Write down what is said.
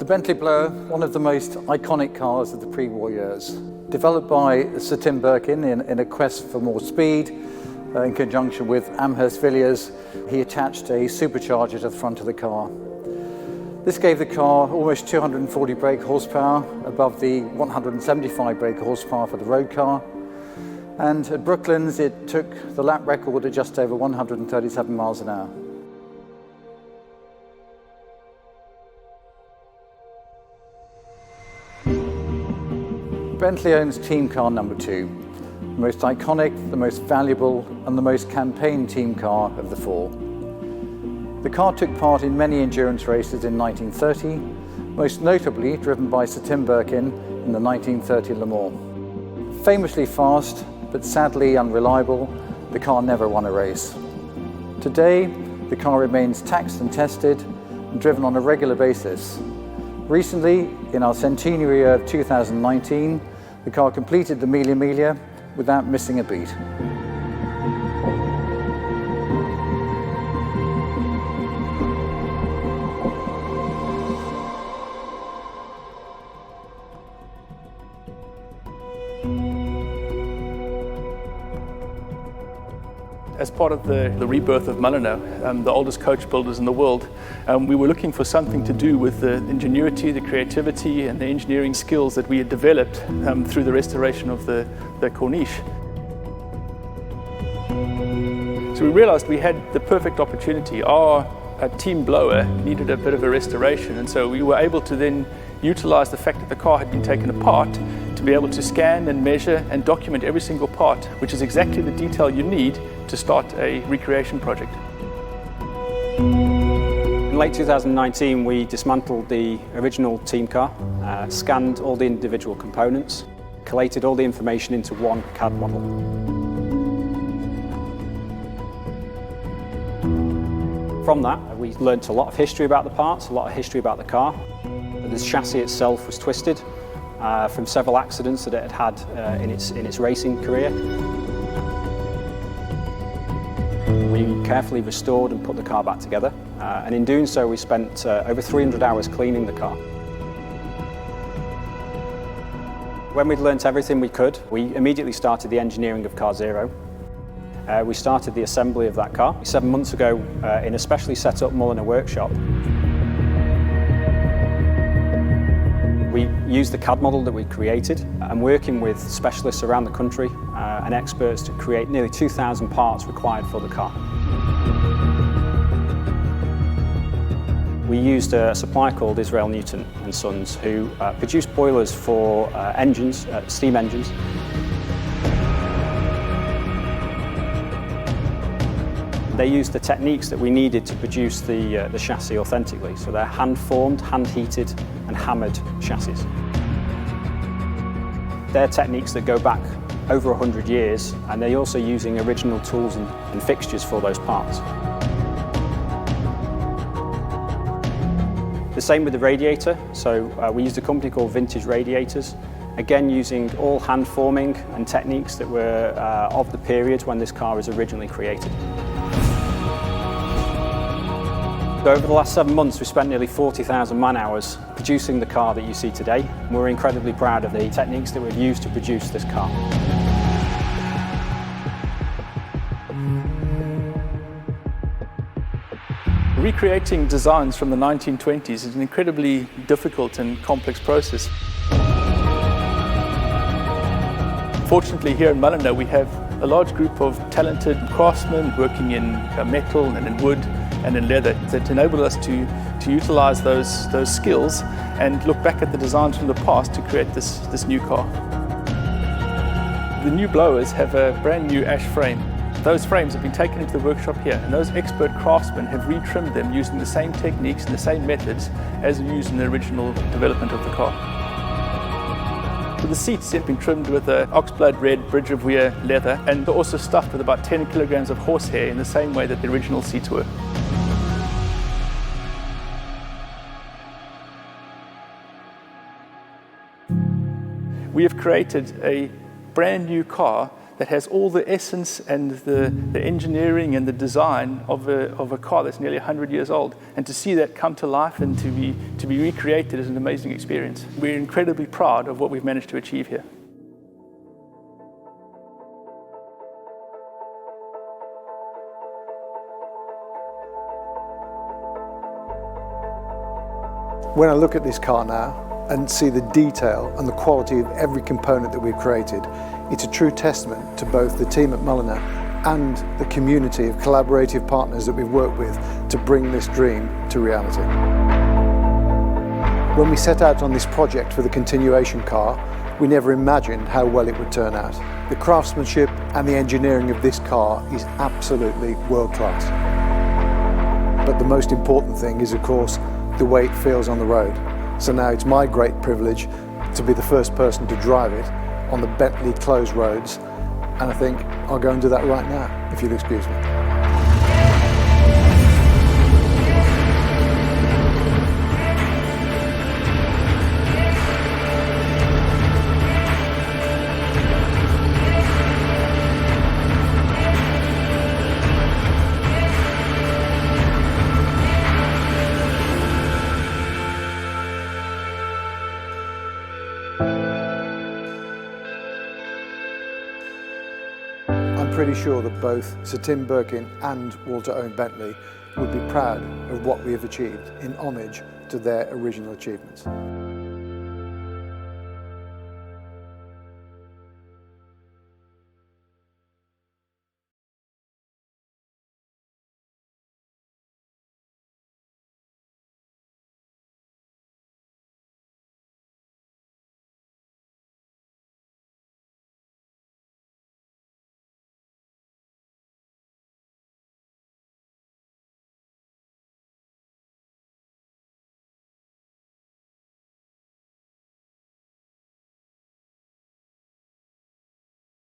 Bentley Blower, one of the most iconic cars of the pre-war years. Developed by Sir Tim Birkin in a quest for more speed, in conjunction with Amherst Villiers, he attached a supercharger to the front of the car. This gave the car almost 240 brake horsepower, above the 175 brake horsepower for the road car. And at Brooklands, it took the lap record at just over 137 miles an hour. Bentley owns team car number 2, the most iconic, the most valuable and the most campaigned team car of the 4. The car took part in many endurance races in 1930, most notably driven by Sir Tim Birkin in the 1930 Le Mans. Famously fast, but sadly unreliable, the car never won a race. Today, the car remains taxed and tested and driven on a regular basis. Recently, in our centenary year of 2019, the car completed the Mille Miglia without missing a beat. As part of the rebirth of Mulliner, the oldest coach builders in the world, we were looking for something to do with the ingenuity, the creativity and the engineering skills that we had developed through the restoration of the Corniche. So we realized we had the perfect opportunity. Our team blower needed a bit of a restoration, and so we were able to then utilize the fact that the car had been taken apart to be able to scan and measure and document every single part, which is exactly the detail you need to start a recreation project. In late 2019, we dismantled the original team car, scanned all the individual components, collated all the information into one CAD model. From that, we learnt a lot of history about the parts, a lot of history about the car. The chassis itself was twisted from several accidents that it had had in its racing career. We carefully restored and put the car back together, and in doing so we spent over 300 hours cleaning the car. When we'd learnt everything we could, we immediately started the engineering of Car Zero. We started the assembly of that car 7 months ago in a specially set up Mulliner workshop. We used the CAD model that we created and working with specialists around the country and experts to create nearly 2,000 parts required for the car. We used a supplier called Israel Newton and Sons who produced boilers for engines, steam engines. They used the techniques that we needed to produce the chassis authentically. So they're hand-formed, hand-heated and hammered chassis. They're techniques that go back over 100 years, and they're also using original tools and fixtures for those parts. The same with the radiator. So we used a company called Vintage Radiators, again using all hand forming and techniques that were of the period when this car was originally created. So over the last 7 months, we spent nearly 40,000 man-hours producing the car that you see today. We're incredibly proud of the techniques that we've used to produce this car. Recreating designs from the 1920s is an incredibly difficult and complex process. Fortunately, here in Mulliner, we have a large group of talented craftsmen working in metal and in wood and in leather that enable us to utilize those skills and look back at the designs from the past to create this new car. The new blowers have a brand new ash frame. Those frames have been taken into the workshop here, and those expert craftsmen have retrimmed them using the same techniques and the same methods as used in the original development of the car. So the seats have been trimmed with an oxblood red Bridge of Weir leather, and they're also stuffed with about 10 kilograms of horsehair in the same way that the original seats were. We have created a brand new car that has all the essence and the engineering and the design of a car that's nearly 100 years old. And to see that come to life and to be recreated is an amazing experience. We're incredibly proud of what we've managed to achieve here. When I look at this car now and see the detail and the quality of every component that we've created, it's a true testament to both the team at Mulliner and the community of collaborative partners that we've worked with to bring this dream to reality. When we set out on this project for the continuation car, we never imagined how well it would turn out. The craftsmanship and the engineering of this car is absolutely world class. But the most important thing is, of course, the way it feels on the road. So now it's my great privilege to be the first person to drive it on the Bentley closed roads, and I think I'll go and do that right now, if you'll excuse me. I'm pretty sure that both Sir Tim Birkin and Walter Owen Bentley would be proud of what we have achieved in homage to their original achievements.